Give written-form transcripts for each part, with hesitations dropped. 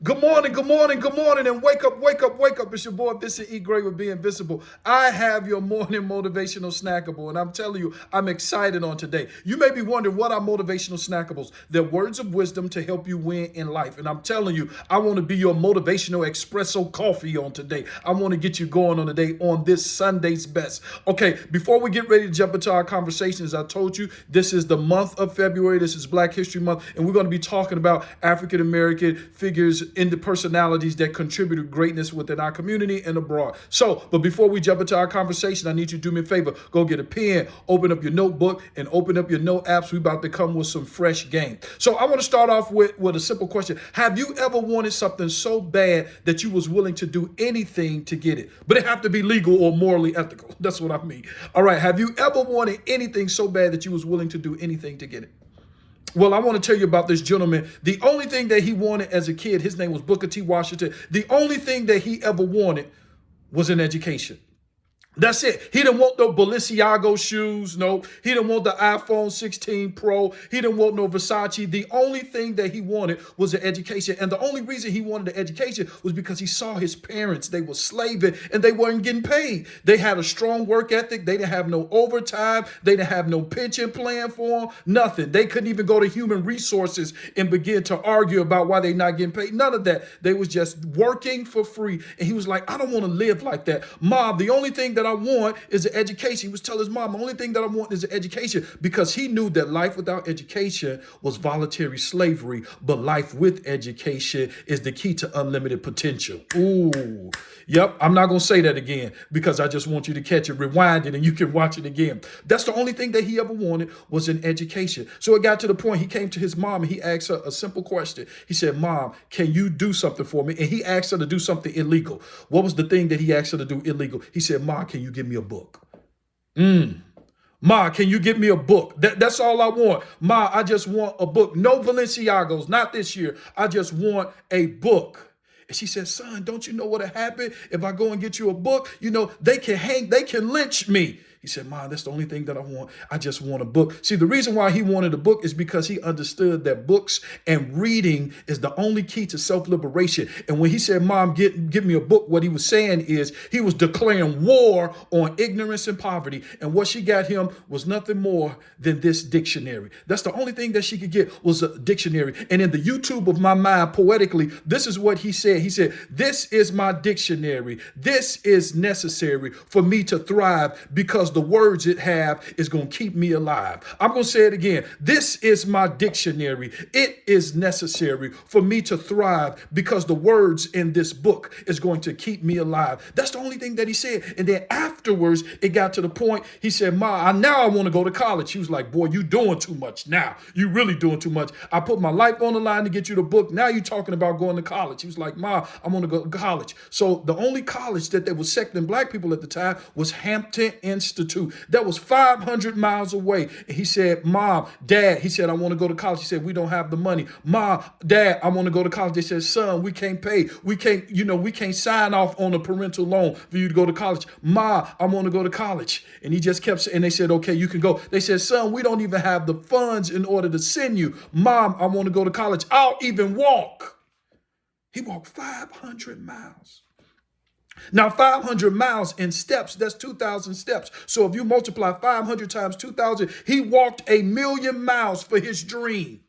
Good morning, good morning, good morning, and wake up, wake up, wake up. It's your boy, Bishop E. Gray with Being Invincible. I have your morning motivational snackable, and I'm telling you, I'm excited on today. You may be wondering, what are motivational snackables? They're words of wisdom to help you win in life. And I'm telling you, I want to be your motivational espresso coffee on today. I want to get you going on today on this Sunday's best. Okay, before we get ready to jump into our conversation, as I told you, this is the month of February. This is Black History Month, and we're going to be talking about African American figures in the personalities that contribute to greatness within our community and abroad. So, but before we jump into our conversation, I need you to do me a favor. Go get a pen, open up your notebook, and open up your note apps. We're about to come with some fresh game. So I want to start off with a simple question. Have you ever wanted something so bad that you was willing to do anything to get it? But it have to be legal or morally ethical. That's what I mean. All right. Have you ever wanted anything so bad that you was willing to do anything to get it? Well, I want to tell you about this gentleman. The only thing that he wanted as a kid, his name was Booker T. Washington. The only thing that he ever wanted was an education. That's it. He didn't want no Balenciaga shoes. No, he didn't want the iPhone 16 Pro. He didn't want no Versace. The only thing that he wanted was an education. And the only reason he wanted the education was because he saw his parents. They were slaving and they weren't getting paid. They had a strong work ethic. They didn't have no overtime. They didn't have no pension plan for them. Nothing. They couldn't even go to human resources and begin to argue about why they're not getting paid. None of that. They was just working for free. And he was like, I don't want to live like that. Mom, the only thing that I want is an education. He was telling his mom, the only thing that I want is an education, because he knew that life without education was voluntary slavery, but life with education is the key to unlimited potential. Ooh, yep. I'm not going to say that again because I just want you to catch it, rewind it, and you can watch it again. That's the only thing that he ever wanted was an education. So it got to the point he came to his mom and he asked her a simple question. He said, Mom, can you do something for me? And he asked her to do something illegal. What was the thing that he asked her to do illegal? He said, Mom, can you give me a book? Ma, can you get me a book? That's all I want. Ma, I just want a book. No Balenciagos, not this year. I just want a book. And she said, son, don't you know what'll happen if I go and get you a book? You know, they can lynch me. He said, Mom, that's the only thing that I want. I just want a book. See, the reason why he wanted a book is because he understood that books and reading is the only key to self-liberation. And when he said, Mom, give me a book, what he was saying is he was declaring war on ignorance and poverty. And what she got him was nothing more than this dictionary. That's the only thing that she could get was a dictionary. And in the YouTube of my mind, poetically, this is what he said. He said, this is my dictionary. This is necessary for me to thrive because the words it have is going to keep me alive. I'm going to say it again. This is my dictionary. It is necessary for me to thrive because the words in this book is going to keep me alive. That's the only thing that he said. And then afterwards, it got to the point, he said, Ma, now I want to go to college. He was like, boy, you doing too much now. You really doing too much. I put my life on the line to get you the book. Now you talking about going to college. He was like, Ma, I want to go to college. So the only college that they was accepting black people at the time was Hampton Institute. That was 500 miles away. And he said, Mom, Dad, he said, I want to go to college. He said, we don't have the money. Mom, Dad, I want to go to college. They said, son, we can't pay. We can't sign off on a parental loan for you to go to college. Ma, I want to go to college. And he just kept saying, and they said, okay, you can go. They said, son, we don't even have the funds in order to send you. Mom, I want to go to college. I'll even walk. He walked 500 miles. Now, 500 miles in steps, that's 2,000 steps. So if you multiply 500 times 2,000, he walked 1,000,000 miles for his dream.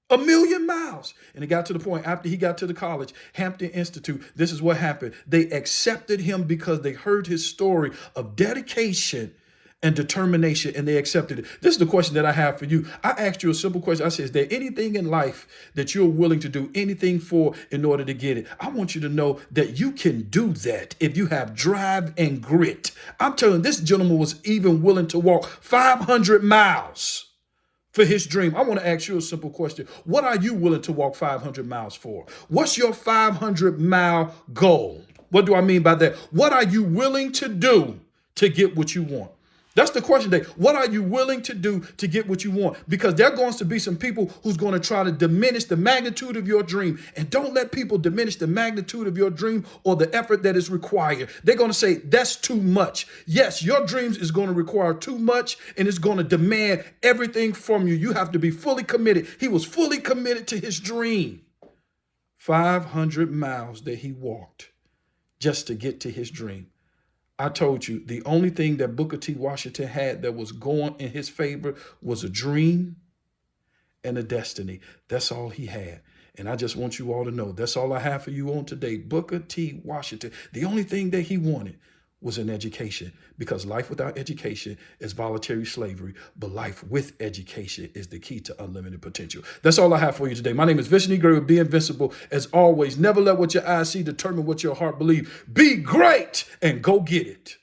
1,000,000 miles. And it got to the point after he got to the college, Hampton Institute, this is what happened. They accepted him because they heard his story of dedication and determination, and they accepted it. This is the question that I have for you. I asked you a simple question. I said, is there anything in life that you're willing to do anything for in order to get it? I want you to know that you can do that if you have drive and grit. I'm telling you, this gentleman was even willing to walk 500 miles for his dream. I want to ask you a simple question. What are you willing to walk 500 miles for? What's your 500-mile goal? What do I mean by that? What are you willing to do to get what you want? That's the question today. What are you willing to do to get what you want? Because there are going to be some people who's going to try to diminish the magnitude of your dream. And don't let people diminish the magnitude of your dream or the effort that is required. They're going to say, that's too much. Yes, your dreams is going to require too much and it's going to demand everything from you. You have to be fully committed. He was fully committed to his dream. 500 miles that he walked just to get to his dream. I told you, the only thing that Booker T. Washington had that was going in his favor was a dream and a destiny. That's all he had. And I just want you all to know, that's all I have for you on today. Booker T. Washington, the only thing that he wanted was an education, because life without education is voluntary slavery, but life with education is the key to unlimited potential. That's all I have for you today. My name is Vision E. Gray with Be Invincible. As always, never let what your eyes see determine what your heart believes. Be great and go get it.